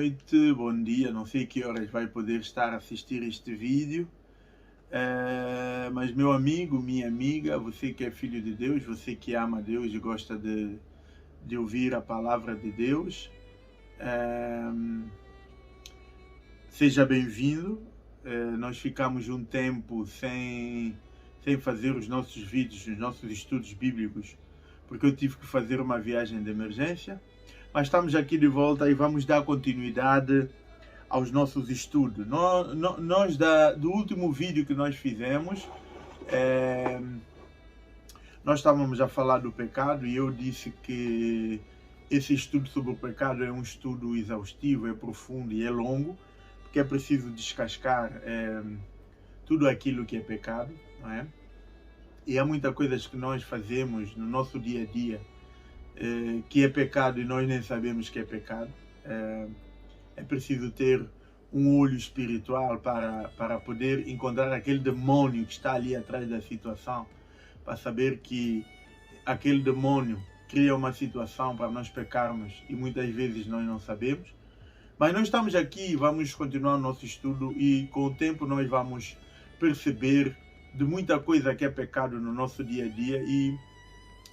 noite, bom dia, não sei que horas vai poder estar a assistir este vídeo, mas meu amigo, minha amiga, você que é filho de Deus, você que ama Deus e gosta de ouvir a palavra de Deus, seja bem-vindo. Nós ficamos um tempo sem fazer os nossos vídeos, os nossos estudos bíblicos, porque eu tive que fazer uma viagem de emergência. Mas estamos aqui de volta e vamos dar continuidade aos nossos estudos. Do último vídeo que nós fizemos, nós estávamos a falar do pecado e eu disse que esse estudo sobre o pecado é um estudo exaustivo, é profundo e é longo, porque é preciso descascar tudo aquilo que é pecado, não é? E há muitas coisas que nós fazemos no nosso dia a dia que é pecado e nós nem sabemos que é pecado. É preciso ter um olho espiritual para poder encontrar aquele demônio que está ali atrás da situação, para saber que aquele demônio cria uma situação para nós pecarmos e muitas vezes nós não sabemos. Mas nós estamos aqui e vamos continuar o nosso estudo e com o tempo nós vamos perceber de muita coisa que é pecado no nosso dia a dia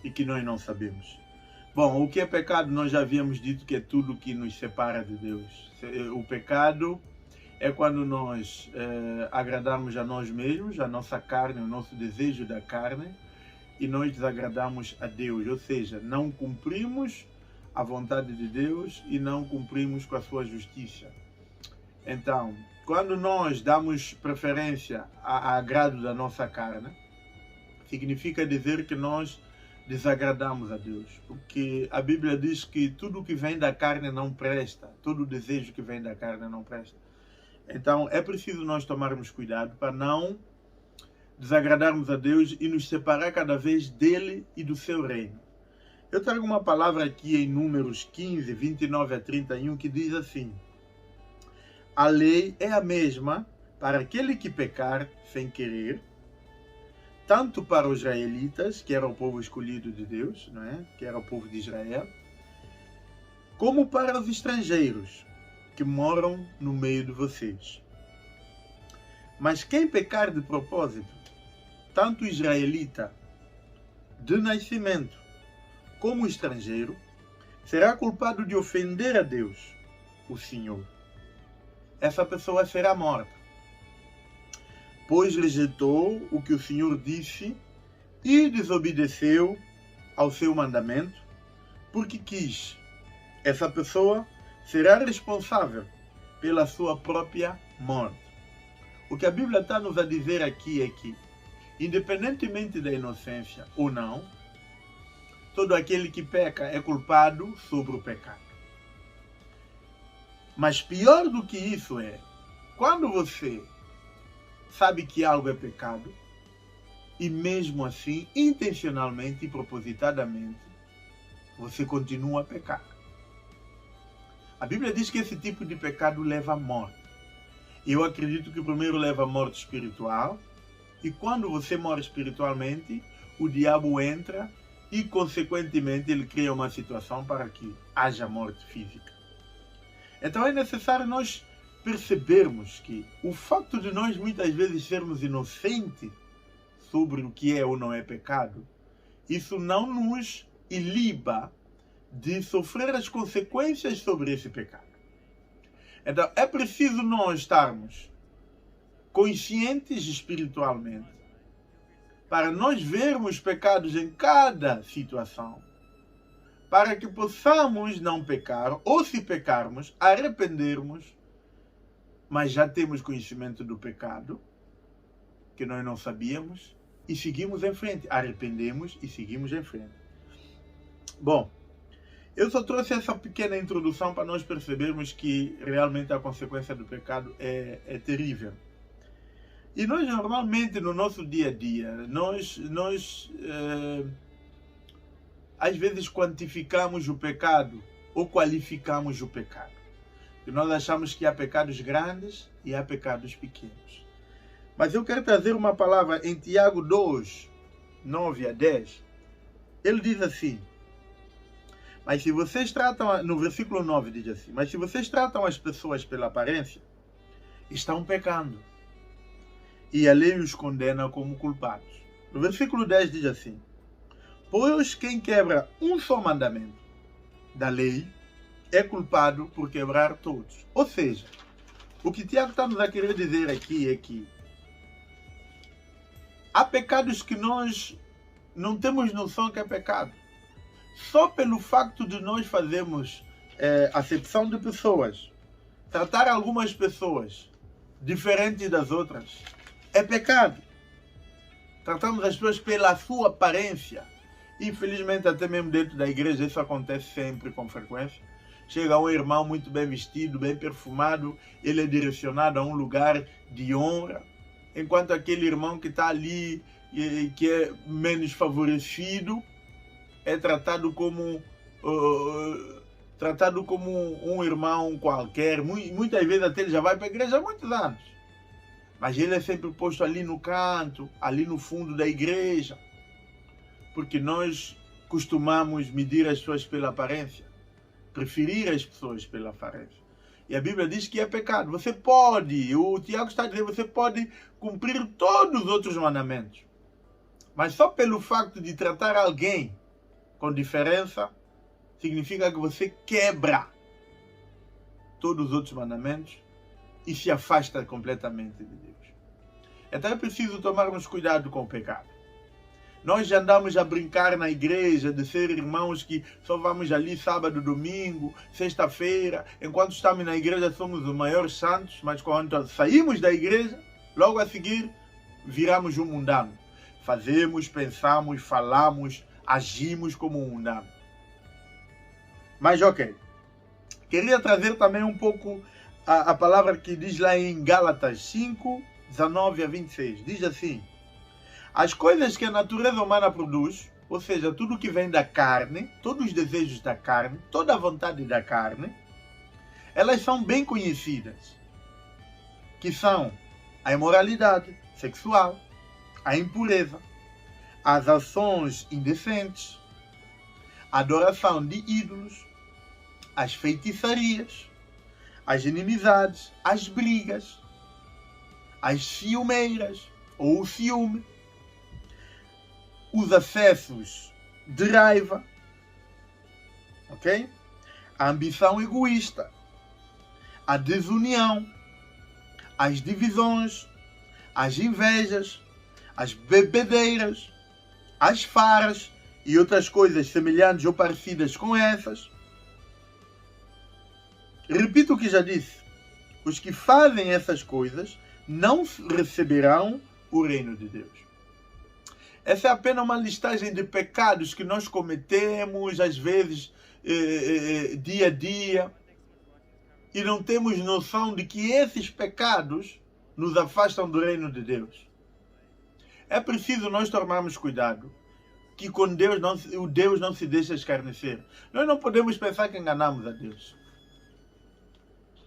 e que nós não sabemos. Bom, o que é pecado nós já havíamos dito que é tudo que nos separa de Deus. O pecado é quando nós agradamos a nós mesmos, a nossa carne, o nosso desejo da carne, e nós desagradamos a Deus, ou seja, não cumprimos a vontade de Deus e não cumprimos com a sua justiça. Então, quando nós damos preferência ao agrado da nossa carne, significa dizer que nós desagradamos a Deus, porque a Bíblia diz que tudo que vem da carne não presta, todo desejo que vem da carne não presta. Então é preciso nós tomarmos cuidado para não desagradarmos a Deus e nos separar cada vez dele e do seu reino. Eu trago uma palavra aqui em Números 15, 29 a 31, que diz assim: a lei é a mesma para aquele que pecar sem querer, tanto para os israelitas, que era o povo escolhido de Deus, não é? Que era o povo de Israel, como para os estrangeiros que moram no meio de vocês. Mas quem pecar de propósito, tanto israelita de nascimento como estrangeiro, será culpado de ofender a Deus, o Senhor. Essa pessoa será morta, pois rejeitou o que o Senhor disse e desobedeceu ao seu mandamento, porque quis. Essa pessoa será responsável pela sua própria morte. O que a Bíblia está nos a dizer aqui é que, independentemente da inocência ou não, todo aquele que peca é culpado sobre o pecado. Mas pior do que isso é, quando você sabe que algo é pecado e mesmo assim, intencionalmente e propositadamente, você continua a pecar. A Bíblia diz que esse tipo de pecado leva à morte. Eu acredito que primeiro leva à morte espiritual, e quando você morre espiritualmente, o diabo entra e consequentemente ele cria uma situação para que haja morte física. Então é necessário nós percebermos que o facto de nós muitas vezes sermos inocentes sobre o que é ou não é pecado, isso não nos iliba de sofrer as consequências sobre esse pecado. Então é preciso nós estarmos conscientes espiritualmente para nós vermos pecados em cada situação, para que possamos não pecar, ou se pecarmos, arrependermos, mas já temos conhecimento do pecado, que nós não sabíamos, e seguimos em frente. Arrependemos e seguimos em frente. Bom, eu só trouxe essa pequena introdução para nós percebermos que realmente a consequência do pecado é terrível. E nós normalmente no nosso dia a dia, nós às vezes quantificamos o pecado ou qualificamos o pecado. E nós achamos que há pecados grandes e há pecados pequenos. Mas eu quero trazer uma palavra em Tiago 2, 9 a 10. Ele diz assim: Mas se vocês tratam, no versículo 9 diz assim, mas se vocês tratam as pessoas pela aparência, estão pecando. E a lei os condena como culpados. No versículo 10 diz assim, pois quem quebra um só mandamento da lei é culpado por quebrar todos. Ou seja, o que Tiago está nos a querer dizer aqui é que há pecados que nós não temos noção que é pecado. Só pelo facto de nós fazermos acepção de pessoas, tratar algumas pessoas diferentes das outras, é pecado. Tratamos as pessoas pela sua aparência. Infelizmente, até mesmo dentro da igreja, isso acontece sempre com frequência. Chega um irmão muito bem vestido, bem perfumado, ele é direcionado a um lugar de honra, enquanto aquele irmão que está ali, que é menos favorecido, é tratado como um irmão qualquer. Muitas vezes até ele já vai para a igreja há muitos anos, mas ele é sempre posto ali no canto, ali no fundo da igreja, porque nós costumamos medir as pessoas pela aparência, preferir as pessoas pela aparência. E a Bíblia diz que é pecado. Você pode, o Tiago está dizendo, você pode cumprir todos os outros mandamentos, mas só pelo facto de tratar alguém com diferença, significa que você quebra todos os outros mandamentos e se afasta completamente de Deus. Então é preciso tomarmos cuidado com o pecado. Nós já andamos a brincar na igreja de ser irmãos que só vamos ali sábado, domingo, sexta-feira. Enquanto estamos na igreja somos os maiores santos, mas quando saímos da igreja, logo a seguir viramos um mundano. Fazemos, pensamos, falamos, agimos como um mundano. Mas ok, queria trazer também um pouco a palavra que diz lá em Gálatas 5, 19 a 26. Diz assim, as coisas que a natureza humana produz, ou seja, tudo que vem da carne, todos os desejos da carne, toda a vontade da carne, elas são bem conhecidas, que são a imoralidade sexual, a impureza, as ações indecentes, a adoração de ídolos, as feitiçarias, as inimizades, as brigas, as ciumeiras ou o ciúme, os acessos de raiva, ok? A ambição egoísta, a desunião, as divisões, as invejas, as bebedeiras, as faras e outras coisas semelhantes ou parecidas com essas. Repito o que já disse, os que fazem essas coisas não receberão o reino de Deus. Essa é apenas uma listagem de pecados que nós cometemos, às vezes, dia a dia, e não temos noção de que esses pecados nos afastam do reino de Deus. É preciso nós tomarmos cuidado, que com Deus não se deixa escarnecer. Nós não podemos pensar que enganamos a Deus.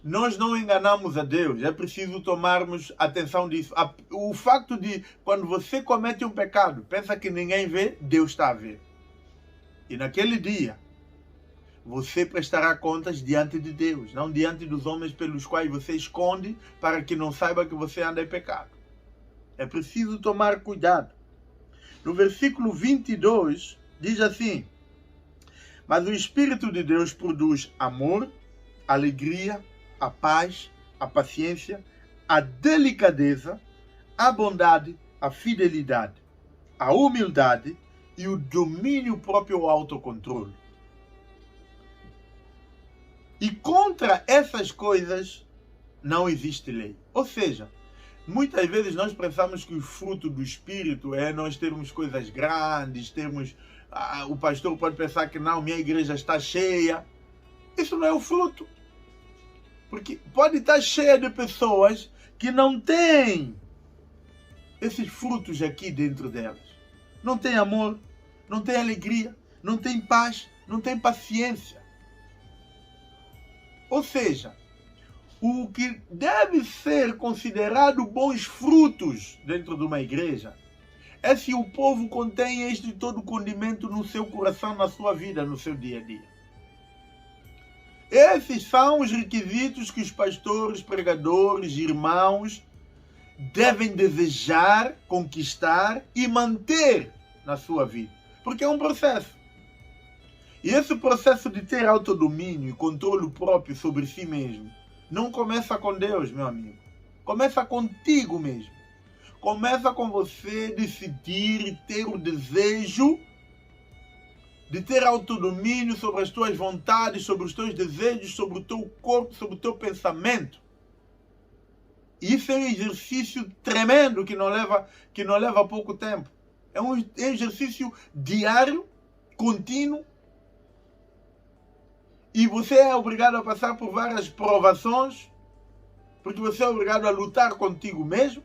Nós não enganamos a Deus, é preciso tomarmos atenção disso. O facto de, quando você comete um pecado, pensa que ninguém vê, Deus está a ver. E naquele dia, você prestará contas diante de Deus, não diante dos homens pelos quais você esconde, para que não saiba que você anda em pecado. É preciso tomar cuidado. No versículo 22, diz assim, mas o Espírito de Deus produz amor, alegria, a paz, a paciência, a delicadeza, a bondade, a fidelidade, a humildade e o domínio próprio, o autocontrole. E contra essas coisas não existe lei. Ou seja, muitas vezes nós pensamos que o fruto do Espírito é nós termos coisas grandes, o pastor pode pensar que não, minha igreja está cheia. Isso não é o fruto. Porque pode estar cheia de pessoas que não têm esses frutos aqui dentro delas. Não tem amor, não tem alegria, não tem paz, não tem paciência. Ou seja, o que deve ser considerado bons frutos dentro de uma igreja é se o povo contém este todo condimento no seu coração, na sua vida, no seu dia a dia. Esses são os requisitos que os pastores, pregadores, irmãos devem desejar, conquistar e manter na sua vida. Porque é um processo. E esse processo de ter autodomínio e controle próprio sobre si mesmo não começa com Deus, meu amigo. Começa contigo mesmo. Começa com você decidir e ter o desejo de ter autodomínio sobre as tuas vontades, sobre os teus desejos, sobre o teu corpo, sobre o teu pensamento. E isso é um exercício tremendo que não leva pouco tempo. É um exercício diário, contínuo. E você é obrigado a passar por várias provações, porque você é obrigado a lutar contigo mesmo.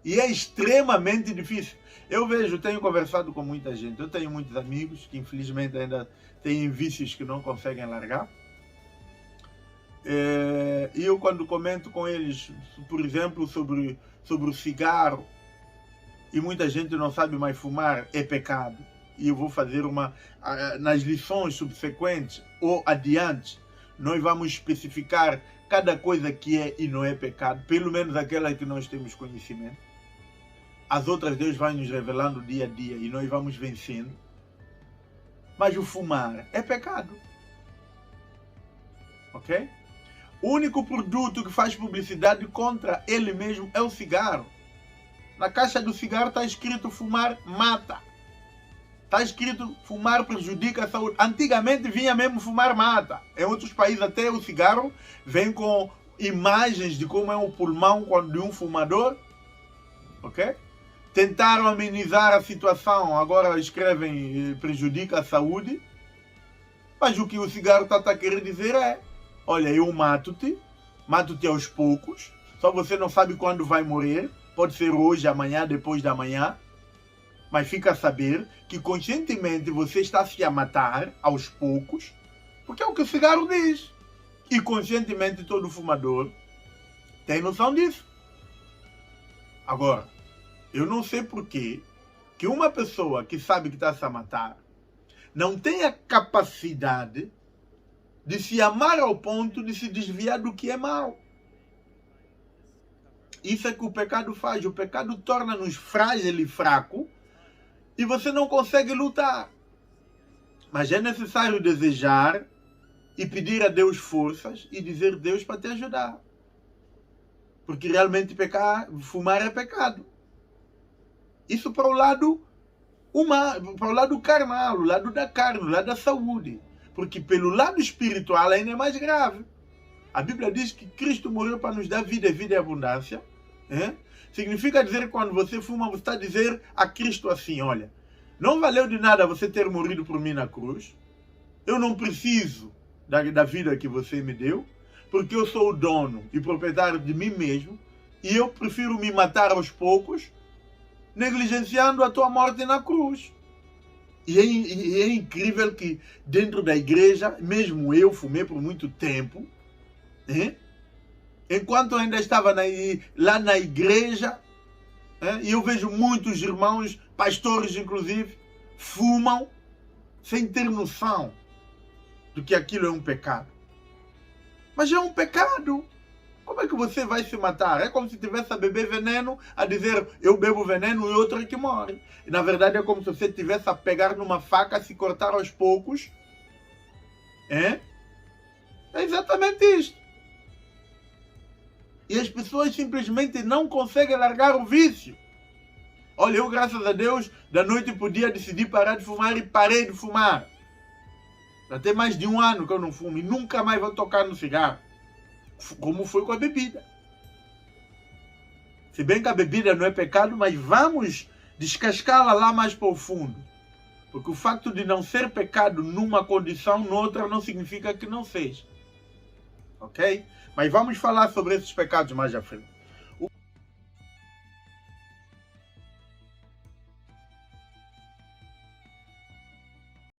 E é extremamente difícil. Tenho conversado com muita gente. Eu tenho muitos amigos que infelizmente ainda têm vícios que não conseguem largar. E eu quando comento com eles, por exemplo, sobre o cigarro, e muita gente não sabe mais fumar, é pecado. E eu vou fazer nas lições subsequentes ou adiante, nós vamos especificar cada coisa que é e não é pecado, pelo menos aquela que nós temos conhecimento. As outras Deus vai nos revelando dia a dia e nós vamos vencendo. Mas o fumar é pecado. Ok? O único produto que faz publicidade contra ele mesmo é o cigarro. Na caixa do cigarro está escrito fumar mata. Está escrito fumar prejudica a saúde. Antigamente vinha mesmo fumar mata. Em outros países até o cigarro vem com imagens de como é o pulmão de um fumador. Ok? Tentaram amenizar a situação, agora escrevem prejudica a saúde. Mas o que o cigarro está a querer dizer é: olha, eu mato-te aos poucos, só você não sabe quando vai morrer, pode ser hoje, amanhã, depois da manhã, mas fica a saber que conscientemente você está se a matar aos poucos, porque é o que o cigarro diz. E conscientemente todo fumador tem noção disso. Agora, eu não sei porquê que uma pessoa que sabe que está se a matar não tem a capacidade de se amar ao ponto de se desviar do que é mal. Isso é que o pecado faz. O pecado torna-nos frágil e fraco e você não consegue lutar. Mas é necessário desejar e pedir a Deus forças e dizer Deus para te ajudar. Porque realmente fumar é pecado. Isso para o lado humano, para o lado carnal, o lado da carne, o lado da saúde. Porque pelo lado espiritual ainda é mais grave. A Bíblia diz que Cristo morreu para nos dar vida e vida em abundância. Significa dizer que quando você fuma, você está a dizer a Cristo assim: olha, não valeu de nada você ter morrido por mim na cruz. Eu não preciso da vida que você me deu, porque eu sou o dono e proprietário de mim mesmo, e eu prefiro me matar aos poucos, negligenciando a tua morte na cruz. E é incrível que dentro da igreja, mesmo eu fumei por muito tempo, enquanto eu ainda estava lá na igreja, e eu vejo muitos irmãos, pastores inclusive, fumam sem ter noção do que aquilo é um pecado. Mas é um pecado. Como é que você vai se matar? É como se estivesse a beber veneno, a dizer eu bebo veneno e outro é que morre. E, na verdade é como se você estivesse a pegar numa faca, se cortar aos poucos. É exatamente isto. E as pessoas simplesmente não conseguem largar o vício. Olha, eu graças a Deus, da noite para o dia decidi parar de fumar e parei de fumar. Já tem mais de 1 ano que eu não fumo e nunca mais vou tocar no cigarro. Como foi com a bebida. Se bem que a bebida não é pecado, mas vamos descascá-la lá mais para o fundo. Porque o facto de não ser pecado numa condição, noutra, não significa que não seja. Ok? Mas vamos falar sobre esses pecados mais à frente.